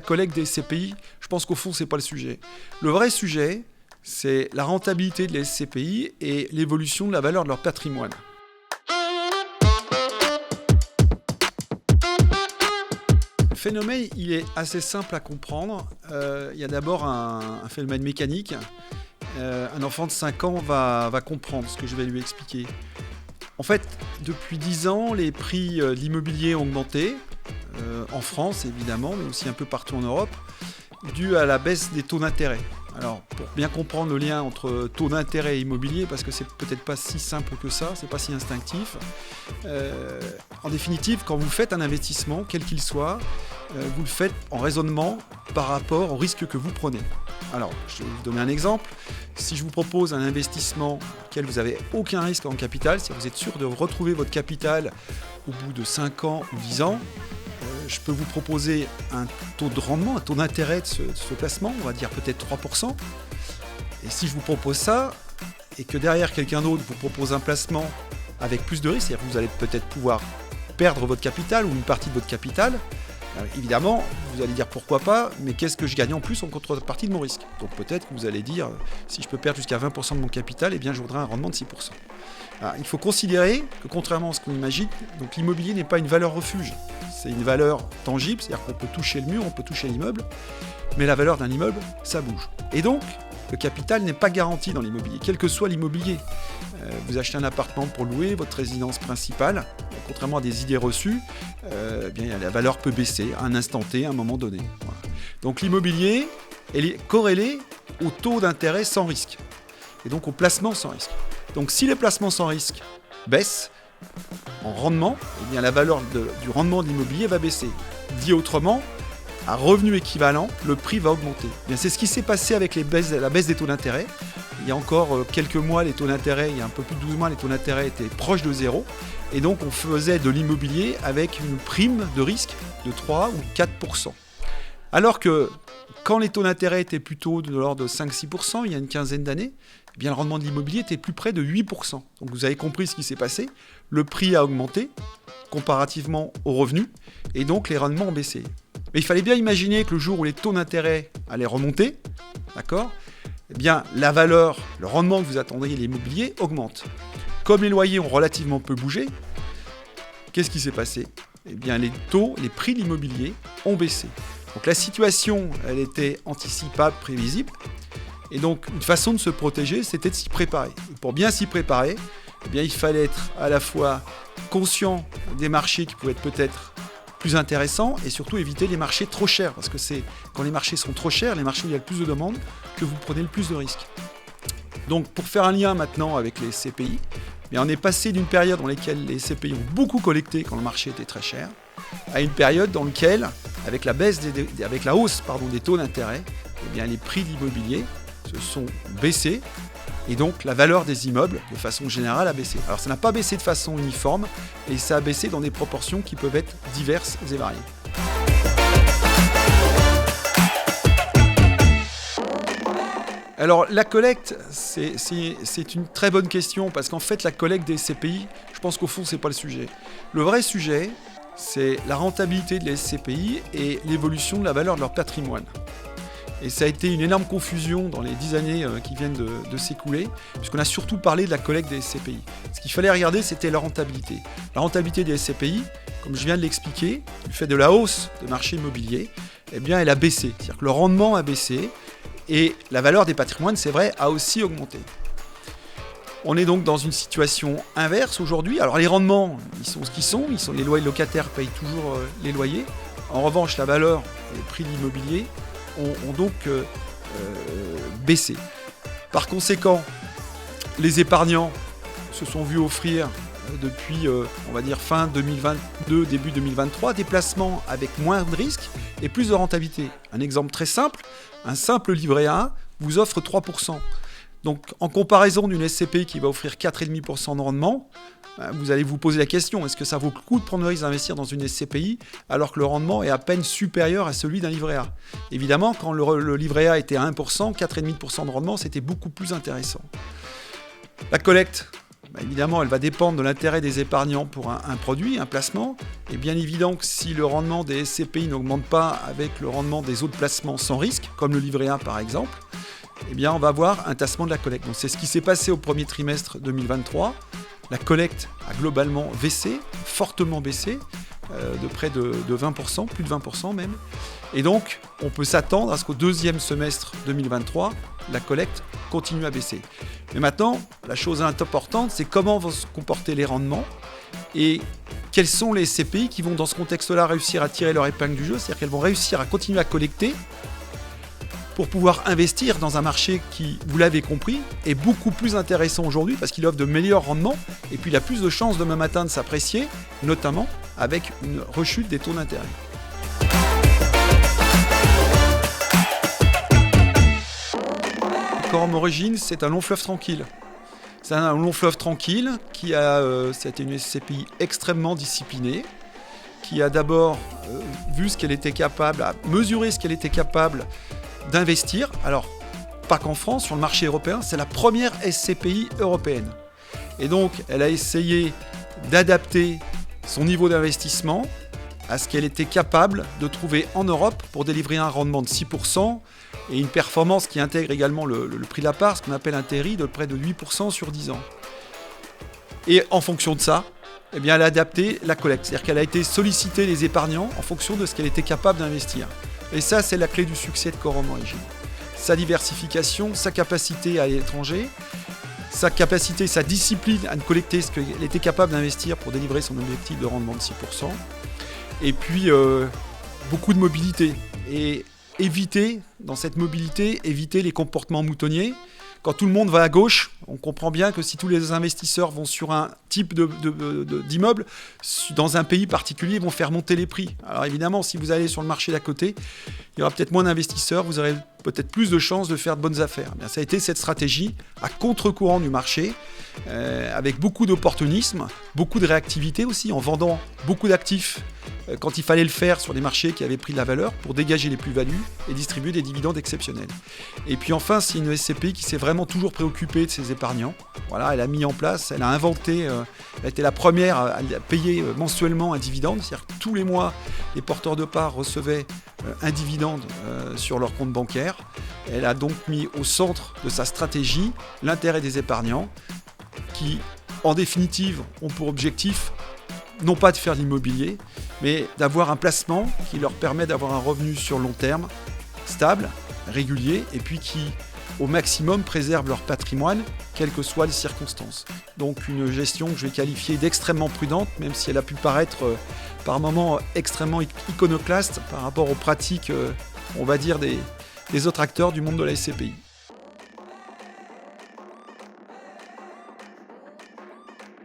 collecte des SCPI, je pense qu'au fond, c'est pas le sujet. Le vrai sujet, c'est la rentabilité des SCPI et l'évolution de la valeur de leur patrimoine. Le phénomène, il est assez simple à comprendre. Il y a d'abord un phénomène mécanique. Un enfant de 5 ans va comprendre ce que je vais lui expliquer. En fait, depuis 10 ans, les prix de l'immobilier ont augmenté, en France évidemment, mais aussi un peu partout en Europe, dû à la baisse des taux d'intérêt. Alors, pour bien comprendre le lien entre taux d'intérêt et immobilier, parce que c'est peut-être pas si simple que ça, c'est pas si instinctif. En définitive, quand vous faites un investissement, quel qu'il soit, vous le faites en raisonnement par rapport au risque que vous prenez. Alors, je vais vous donner un exemple. Si je vous propose un investissement auquel vous n'avez aucun risque en capital, si vous êtes sûr de retrouver votre capital au bout de 5 ans ou 10 ans, je peux vous proposer un taux de rendement, un taux d'intérêt de ce placement, on va dire peut-être 3%. Et si je vous propose ça, et que derrière quelqu'un d'autre vous propose un placement avec plus de risque, c'est-à-dire que vous allez peut-être pouvoir perdre votre capital ou une partie de votre capital, évidemment, vous allez dire pourquoi pas, mais qu'est-ce que je gagne en plus en contrepartie de mon risque? Donc peut-être que vous allez dire, si je peux perdre jusqu'à 20% de mon capital, eh bien je voudrais un rendement de 6%. Alors, il faut considérer que contrairement à ce qu'on imagine, donc l'immobilier n'est pas une valeur refuge, c'est une valeur tangible, c'est-à-dire qu'on peut toucher le mur, on peut toucher l'immeuble, mais la valeur d'un immeuble, ça bouge. Et donc, le capital n'est pas garanti dans l'immobilier, quel que soit l'immobilier. Vous achetez un appartement pour louer, votre résidence principale, contrairement à des idées reçues, bien, la valeur peut baisser à un instant T, à un moment donné. Voilà. Donc l'immobilier, elle est corrélée au taux d'intérêt sans risque, et donc au placement sans risque. Donc si les placements sans risque baissent en rendement, eh bien la valeur du rendement de l'immobilier va baisser. Dit autrement, à revenu équivalent, le prix va augmenter. Eh bien, c'est ce qui s'est passé avec la baisse des taux d'intérêt. Il y a encore quelques mois, les taux d'intérêt, il y a un peu plus de 12 mois, les taux d'intérêt étaient proches de zéro. Et donc on faisait de l'immobilier avec une prime de risque de 3 ou 4%. Alors que quand les taux d'intérêt étaient plutôt de l'ordre de 5-6%, il y a une quinzaine d'années, eh bien, le rendement de l'immobilier était plus près de 8%. Donc vous avez compris ce qui s'est passé. Le prix a augmenté comparativement aux revenus et donc les rendements ont baissé. Mais il fallait bien imaginer que le jour où les taux d'intérêt allaient remonter, d'accord, eh bien, la valeur, le rendement que vous attendriez de l'immobilier augmente. Comme les loyers ont relativement peu bougé, qu'est-ce qui s'est passé? Eh bien, les taux, les prix de l'immobilier ont baissé. Donc la situation, elle était anticipable, prévisible. Et donc, une façon de se protéger, c'était de s'y préparer. Et pour bien s'y préparer, eh bien, il fallait être à la fois conscient des marchés qui pouvaient être peut-être plus intéressants et surtout éviter les marchés trop chers. Parce que c'est quand les marchés sont trop chers, les marchés où il y a le plus de demandes, que vous prenez le plus de risques. Donc, pour faire un lien maintenant avec les SCPI, eh on est passé d'une période dans laquelle les SCPI ont beaucoup collecté quand le marché était très cher, à une période dans laquelle, avec la hausse des taux d'intérêt, eh bien, les prix de l'immobilier se sont baissés et donc la valeur des immeubles de façon générale a baissé. Alors ça n'a pas baissé de façon uniforme et ça a baissé dans des proportions qui peuvent être diverses et variées. Alors la collecte, c'est une très bonne question parce qu'en fait la collecte des SCPI, je pense qu'au fond c'est pas le sujet. Le vrai sujet, c'est la rentabilité de les SCPI et l'évolution de la valeur de leur patrimoine. Et ça a été une énorme confusion dans les 10 années qui viennent de s'écouler, puisqu'on a surtout parlé de la collecte des SCPI. Ce qu'il fallait regarder, c'était la rentabilité. La rentabilité des SCPI, comme je viens de l'expliquer, du fait de la hausse des marchés immobiliers, eh bien, elle a baissé. C'est-à-dire que le rendement a baissé et la valeur des patrimoines, c'est vrai, a aussi augmenté. On est donc dans une situation inverse aujourd'hui. Alors les rendements, ils sont ce qu'ils sont. Les locataires payent toujours les loyers. En revanche, la valeur et le prix de l'immobilier ont donc baissé. Par conséquent, les épargnants se sont vus offrir depuis, on va dire, fin 2022, début 2023, des placements avec moins de risques et plus de rentabilité. Un exemple très simple, un simple livret A vous offre 3%. Donc, en comparaison d'une SCPI qui va offrir 4,5% de rendement, vous allez vous poser la question, est-ce que ça vaut le coup de prendre le risque d'investir dans une SCPI alors que le rendement est à peine supérieur à celui d'un livret A? Évidemment, quand le livret A était à 1%, 4,5% de rendement, c'était beaucoup plus intéressant. La collecte, évidemment, elle va dépendre de l'intérêt des épargnants pour un produit, un placement. Et bien évident que si le rendement des SCPI n'augmente pas avec le rendement des autres placements sans risque, comme le livret A par exemple, eh bien on va avoir un tassement de la collecte. Donc c'est ce qui s'est passé au premier trimestre 2023. La collecte a globalement baissé, fortement baissé, de près de 20%, plus de 20% même. Et donc, on peut s'attendre à ce qu'au deuxième semestre 2023, la collecte continue à baisser. Mais maintenant, la chose importante, c'est comment vont se comporter les rendements et quels sont les SCPI qui vont, dans ce contexte-là, réussir à tirer leur épingle du jeu, c'est-à-dire qu'elles vont réussir à continuer à collecter pour pouvoir investir dans un marché qui, vous l'avez compris, est beaucoup plus intéressant aujourd'hui parce qu'il offre de meilleurs rendements et puis il a plus de chances demain matin de s'apprécier, notamment avec une rechute des taux d'intérêt. Corum Origine, c'est un long fleuve tranquille. C'est un long fleuve tranquille qui a, c'était une SCPI extrêmement disciplinée, qui a d'abord vu ce qu'elle était capable, a mesuré ce qu'elle était capable d'investir. Alors, pas qu'en France, sur le marché européen, c'est la première SCPI européenne. Et donc, elle a essayé d'adapter son niveau d'investissement à ce qu'elle était capable de trouver en Europe pour délivrer un rendement de 6% et une performance qui intègre également le prix de la part, ce qu'on appelle un TRI de près de 8% sur 10 ans. Et en fonction de ça, eh bien, elle a adapté la collecte. C'est-à-dire qu'elle a été solliciter les épargnants en fonction de ce qu'elle était capable d'investir. Et ça, c'est la clé du succès de Corum Origine. Sa diversification, sa capacité à aller à l'étranger, sa capacité, sa discipline à collecter ce qu'elle était capable d'investir pour délivrer son objectif de rendement de 6%. Et puis, beaucoup de mobilité. Et éviter, dans cette mobilité, éviter les comportements moutonniers. Quand tout le monde va à gauche, on comprend bien que si tous les investisseurs vont sur un type d'immeuble, dans un pays particulier, ils vont faire monter les prix. Alors évidemment, si vous allez sur le marché d'à côté, il y aura peut-être moins d'investisseurs, vous aurez peut-être plus de chances de faire de bonnes affaires. Bien, ça a été cette stratégie à contre-courant du marché, avec beaucoup d'opportunisme, beaucoup de réactivité aussi, en vendant beaucoup d'actifs quand il fallait le faire sur des marchés qui avaient pris de la valeur pour dégager les plus-values et distribuer des dividendes exceptionnels. Et puis enfin, c'est une SCPI qui s'est vraiment toujours préoccupée de ses épargnants. Voilà, elle a mis en place, elle a inventé, elle a été la première à payer mensuellement un dividende, c'est-à-dire que tous les mois, les porteurs de parts recevaient un dividende sur leur compte bancaire. Elle a donc mis au centre de sa stratégie l'intérêt des épargnants qui, en définitive, ont pour objectif non pas de faire de l'immobilier, mais d'avoir un placement qui leur permet d'avoir un revenu sur long terme, stable, régulier, et puis qui, au maximum, préserve leur patrimoine, quelles que soient les circonstances. Donc une gestion que je vais qualifier d'extrêmement prudente, même si elle a pu paraître par moments extrêmement iconoclaste par rapport aux pratiques, on va dire, des autres acteurs du monde de la SCPI.